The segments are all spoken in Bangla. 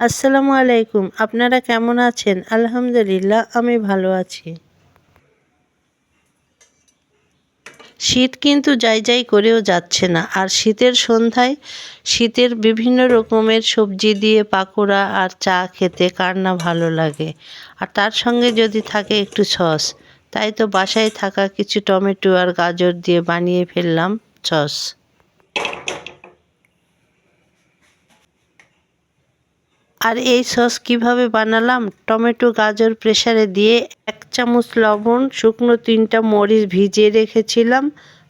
আসসালামু আলাইকুম। আপনারা কেমন আছেন? আলহামদুলিল্লাহ আমি ভালো আছি। শীত কিন্তু যাই যাই করেও যাচ্ছে না। আর শীতের সন্ধ্যায় শীতের বিভিন্ন রকমের সবজি দিয়ে পাকোড়া আর চা খেতে কার না ভালো লাগে। আর তার সঙ্গে যদি থাকে একটু সস। তাই তো বাসায় থাকা কিছু টমেটো আর গাজর দিয়ে বানিয়ে ফেললাম সস। আর এই সস কিভাবে বানালাম? টমেটো গাজর প্রেসারে দিয়ে 1 চামচ লবণ, শুকনো 3টা মরিচ ভিজিয়ে রেখেছিলাম।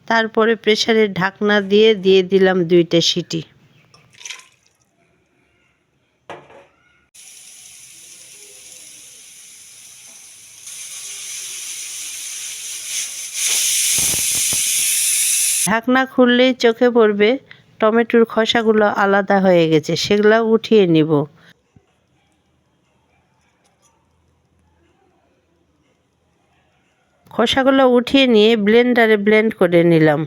তারপরে প্রেসারের ঢাকনা দিয়ে দিলাম 2টা সিটি। ঢাকনা খুললেই চোখে পড়বে টমেটোর খোসাগুলো আলাদা হয়ে গেছে, সেগুলো উঠিয়ে নিব। খোসাগুলো উঠিয়ে নিয়ে ব্লেন্ডারে ব্লেন্ড করে নিলাম।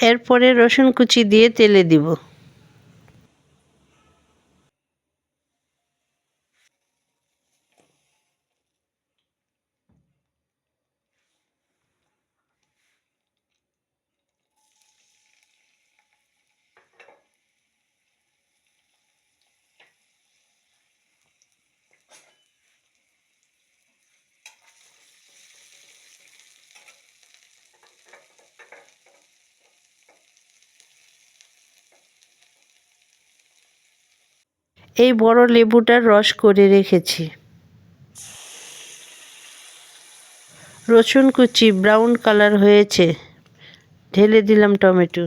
এরপরে রসুন কুচি দিয়ে তেলে দিব। এই বড় লেবুটার রস করে রেখেছি। রসুন কুচি ব্রাউন কালার হয়েছে, ঢেলে দিলাম টমেটো।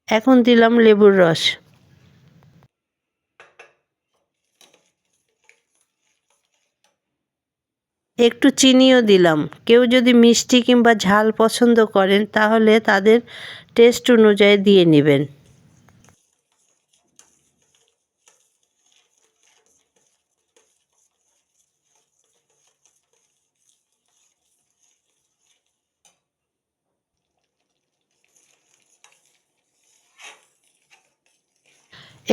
এখন দিলাম লেবুর রস। একটু চিনিও দিলাম। কেউ যদি মিষ্টি কিংবা ঝাল পছন্দ করেন তাহলে তাদের টেস্ট অনুযায়ী দিয়ে নেবেন।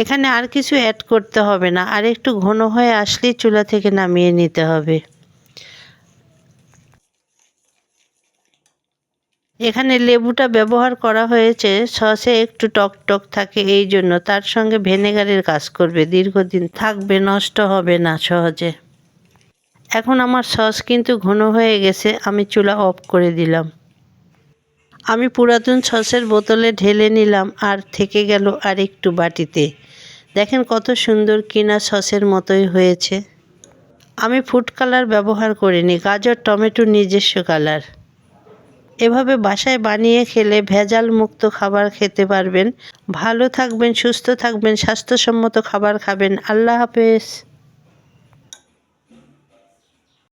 এখানে আর কিছু অ্যাড করতে হবে না, আর একটু ঘন হয়ে আসলেই চুলা থেকে নামিয়ে নিতে হবে। এখানে লেবুটা ব্যবহার করা হয়েছে সসে একটু টক টক থাকে, এই জন্য তার সঙ্গে ভিনেগারের কাজ করবে, দীর্ঘদিন থাকবে, নষ্ট হবে না সহজে। এখন আমার সস কিন্তু ঘন হয়ে গেছে, আমি চুলা অফ করে দিলাম। আমি পুরাতন সসের বোতলে ঢেলে নিলাম আর থেকে গেল আর একটু বাটিতে। দেখেন কত সুন্দর কিনা সসের মতোই হয়েছে। আমি ফুড কালার ব্যবহার করিনি, গাজর টমেটোর নিজস্ব কালার। এভাবে বাসায় বানিয়ে খেলে ভেজাল মুক্ত খাবার খেতে পারবেন। ভালো থাকবেন, সুস্থ থাকবেন, স্বাস্থ্যসম্মত খাবার খাবেন। আল্লাহ হাফেজ।